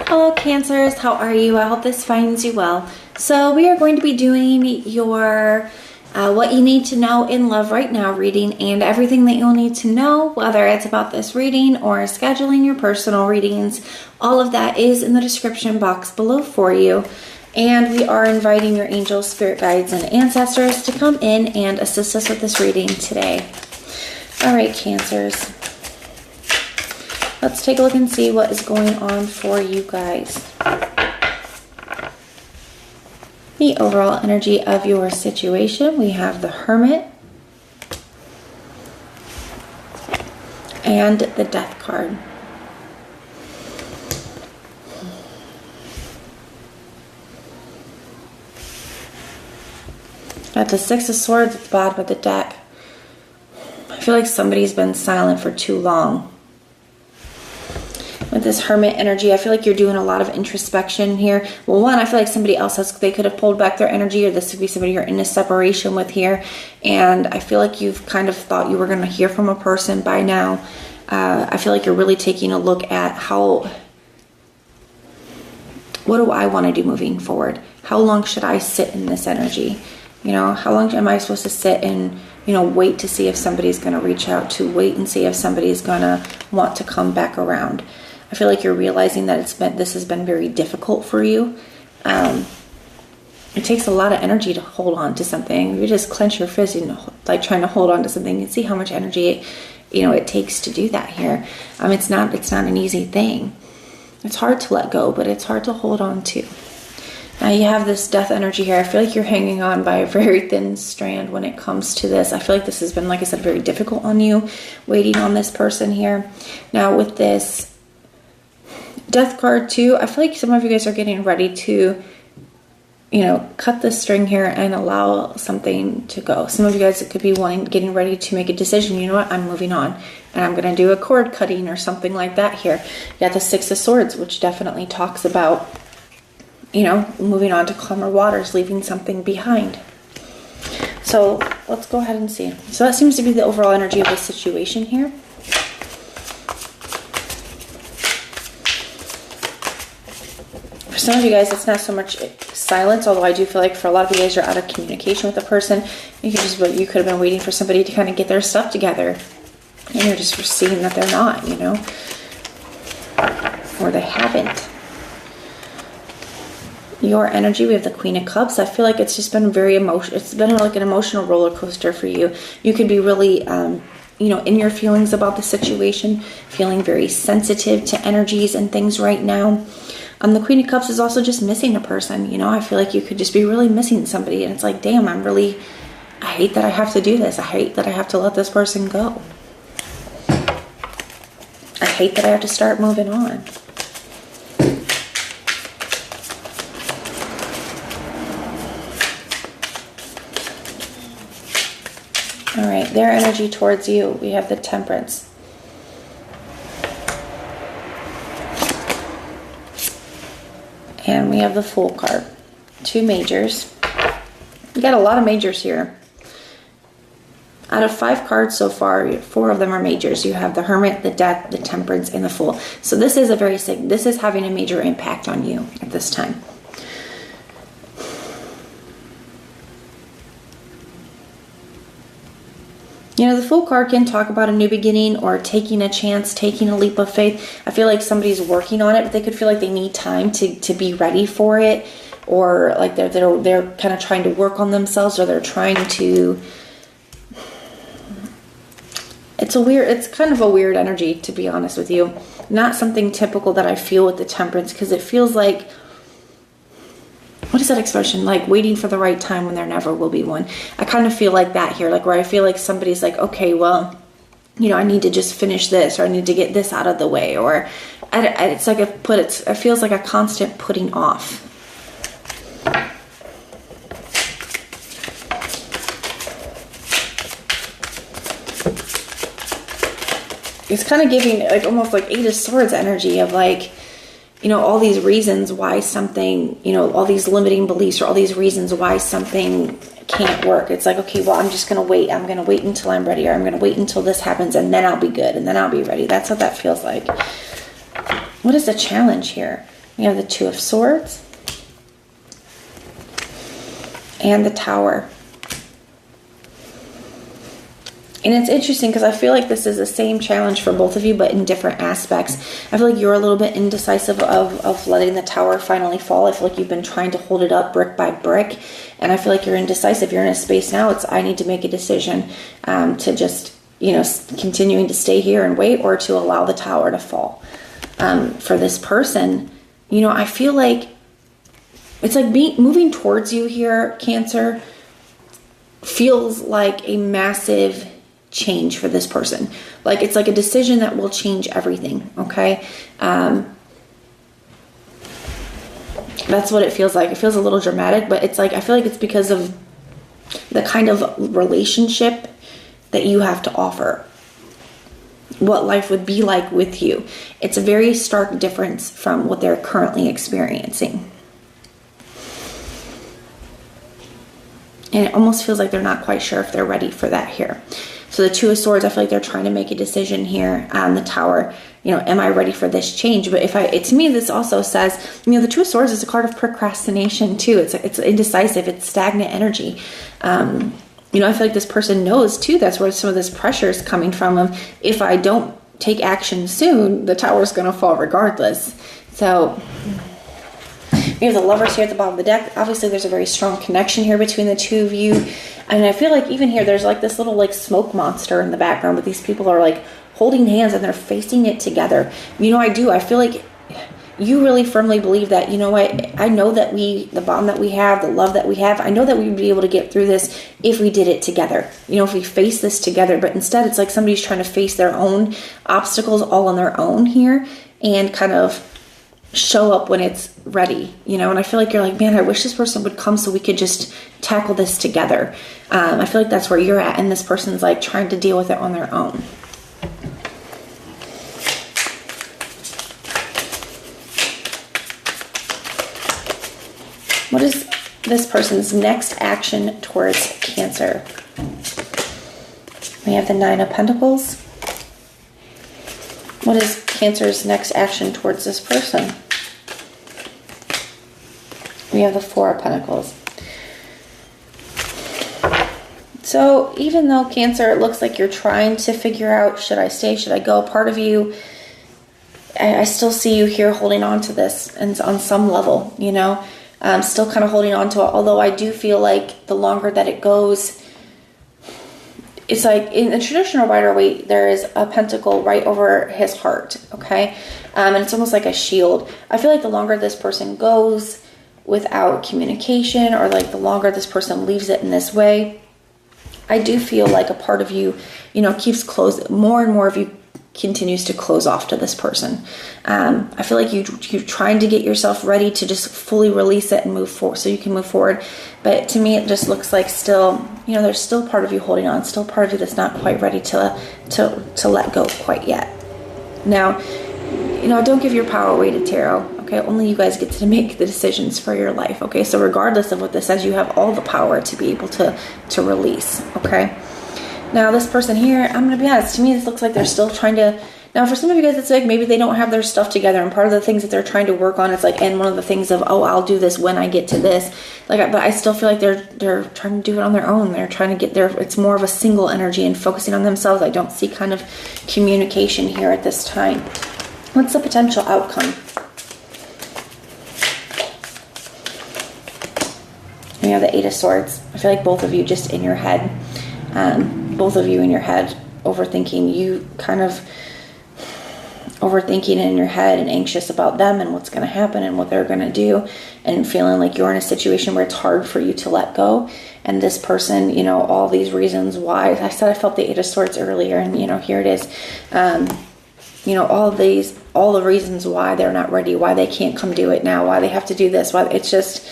Hello Cancers, how are you? I hope this finds you well. So we are going to be doing your what you need to know in love right now reading, and everything that you'll need to know, whether it's about this reading or scheduling your personal readings, all of that is in the description box below for you. And we are inviting your angels, spirit guides, and ancestors to come in and assist us with this reading today. All right, Cancers. Let's take a look and see what is going on for you guys. The overall energy of your situation. We have the Hermit and the Death card. Got the Six of Swords at the bottom of the deck. I feel like somebody's been silent for too long. With this Hermit energy, I feel like you're doing a lot of introspection here. Well, one, I feel like somebody else they could have pulled back their energy, or this could be somebody you're in a separation with here. And I feel like you've kind of thought you were going to hear from a person by now. I feel like you're really taking a look at what do I want to do moving forward? How long should I sit in this energy? You know, how long am I supposed to sit and, wait to see if somebody's going to reach out, to wait and see if somebody's going to want to come back around? I feel like you're realizing that this has been very difficult for you. It takes a lot of energy to hold on to something. You just clench your fist and like trying to hold on to something, and see how much energy it takes to do that here. It's not an easy thing. It's hard to let go, but it's hard to hold on to. Now you have this Death energy here. I feel like you're hanging on by a very thin strand when it comes to this. I feel like this has been, like I said, very difficult on you, waiting on this person here. Now with this Death card too, I feel like some of you guys are getting ready to, cut the string here and allow something to go. Some of you guys could be getting ready to make a decision. You know what? I'm moving on, and I'm going to do a cord cutting or something like that here. You got the Six of Swords, which definitely talks about, moving on to calmer waters, leaving something behind. So let's go ahead and see. So that seems to be the overall energy of the situation here. For some of you guys, it's not so much silence, although I do feel like for a lot of you guys, you're out of communication with a person. You could have been waiting for somebody to kind of get their stuff together, and you're just seeing that they're not, or they haven't. Your energy, we have the Queen of Cups. I feel like it's just been very emotional. It's been like an emotional roller coaster for you. You could be really, in your feelings about the situation, feeling very sensitive to energies and things right now. The Queen of Cups is also just missing a person. I feel like you could just be really missing somebody, and it's like, damn, I hate that I have to do this. I hate that I have to let this person go. I hate that I have to start moving on. All right, their energy towards you, we have the Temperance. And we have the Fool card. Two majors. You got a lot of majors here. Out of 5 cards so far, 4 of them are majors. You have the Hermit, the Death, the Temperance, and the Fool. So this is having a major impact on you at this time. The Fool card can talk about a new beginning or taking a chance, taking a leap of faith. I feel like somebody's working on it, but they could feel like they need time to be ready for it, or like they're kind of trying to work on themselves, or they're trying to. It's kind of a weird energy, to be honest with you. Not something typical that I feel with the Temperance, because it feels like, what is that expression? Like waiting for the right time when there never will be one. I kind of feel like that here, like where I feel like somebody's like, okay, well, I need to just finish this, or I need to get this out of the way, or it's like it feels like a constant putting off. It's kind of giving like almost like 8 of Swords energy of like, all these reasons why something, all these limiting beliefs, or all these reasons why something can't work. It's like, okay, well, I'm just going to wait. I'm going to wait until I'm ready, or I'm going to wait until this happens, and then I'll be good, and then I'll be ready. That's what that feels like. What is the challenge here? We have the Two of Swords and the Tower. And it's interesting because I feel like this is the same challenge for both of you, but in different aspects. I feel like you're a little bit indecisive of letting the Tower finally fall. I feel like you've been trying to hold it up brick by brick. And I feel like you're indecisive. You're in a space now. I need to make a decision to just, continuing to stay here and wait, or to allow the Tower to fall. For this person, I feel like it's like moving towards you here, Cancer, feels like a massive change for this person. Like it's like a decision that will change everything. Okay. That's what it feels like. It feels a little dramatic, but it's like, I feel like it's because of the kind of relationship that you have to offer, what life would be like with you. It's a very stark difference from what they're currently experiencing. And it almost feels like they're not quite sure if they're ready for that here. So the Two of Swords, I feel like they're trying to make a decision here on the Tower. Am I ready for this change? But to me, this also says, the Two of Swords is a card of procrastination too. It's indecisive. It's stagnant energy. I feel like this person knows too, that's where some of this pressure is coming from. If I don't take action soon, the Tower is going to fall regardless. So we have the Lovers here at the bottom of the deck. Obviously, there's a very strong connection here between the two of you. And I feel like even here, there's like this little like smoke monster in the background, but these people are like holding hands and they're facing it together. I feel like you really firmly believe that, I know that the bond that we have, the love that we have, I know that we would be able to get through this if we did it together. If we face this together, but instead it's like somebody's trying to face their own obstacles all on their own here and kind of show up when it's ready, and I feel like you're like, man, I wish this person would come so we could just tackle this together. I feel like that's where you're at, and this person's like trying to deal with it on their own. What is this person's next action towards Cancer? We have the Nine of Pentacles. What is Cancer's next action towards this person? We have the Four of Pentacles. So even though Cancer, it looks like you're trying to figure out, should I stay, should I go? Part of you, I still see you here holding on to this, and on some level, still kind of holding on to it. Although I do feel like the longer that it goes, it's like in the traditional Rider-Waite, there is a pentacle right over his heart, okay? And it's almost like a shield. I feel like the longer this person goes without communication, or like the longer this person leaves it in this way, I do feel like a part of you, keeps closing. More and more of you continues to close off to this person. I feel like you're trying to get yourself ready to just fully release it and move forward, so you can move forward. But to me, it just looks like still, there's still part of you holding on, still part of you that's not quite ready to let go quite yet. Now, don't give your power away to tarot. Okay, only you guys get to make the decisions for your life. Okay, so regardless of what this says, you have all the power to be able to release. Okay. Now, this person here, I'm going to be honest, to me, this looks like they're still trying to... Now, for some of you guys, it's like maybe they don't have their stuff together, and part of the things that they're trying to work on, it's like, and one of the things of, I'll do this when I get to this. But I still feel like they're trying to do it on their own. They're trying to get there. It's more of a single energy and focusing on themselves. I don't see kind of communication here at this time. What's the potential outcome? We have the Eight of Swords. I feel like both of you just in your head, overthinking. You kind of overthinking in your head and anxious about them and what's going to happen and what they're going to do, and feeling like you're in a situation where it's hard for you to let go. And this person, all these reasons why. I said I felt the Eight of Swords earlier, and here it is. All the reasons why they're not ready, why they can't come do it now, why they have to do this, why it's just...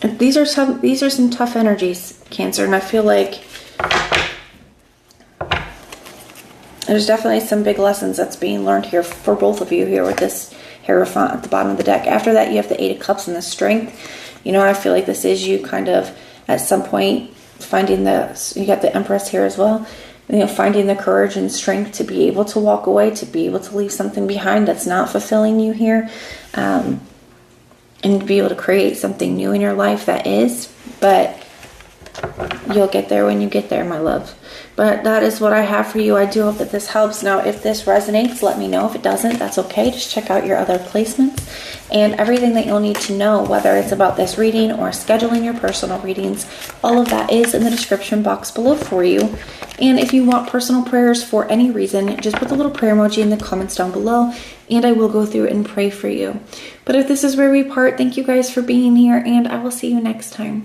These are some tough energies, Cancer, and I feel like there's definitely some big lessons that's being learned here for both of you here with this Hierophant at the bottom of the deck. After that, you have the Eight of Cups and the Strength. I feel like this is you kind of at some point finding you got the Empress here as well. finding the courage and strength to be able to walk away, to be able to leave something behind that's not fulfilling you here, and to be able to create something new in your life that is. But you'll get there when you get there, my love. But that is what I have for you. I do hope that this helps. Now, if this resonates, let me know. If it doesn't, that's okay. Just check out your other placements. And everything that you'll need to know, whether it's about this reading or scheduling your personal readings, all of that is in the description box below for you. And if you want personal prayers for any reason, just put the little prayer emoji in the comments down below, and I will go through and pray for you. But if this is where we part, thank you guys for being here, and I will see you next time.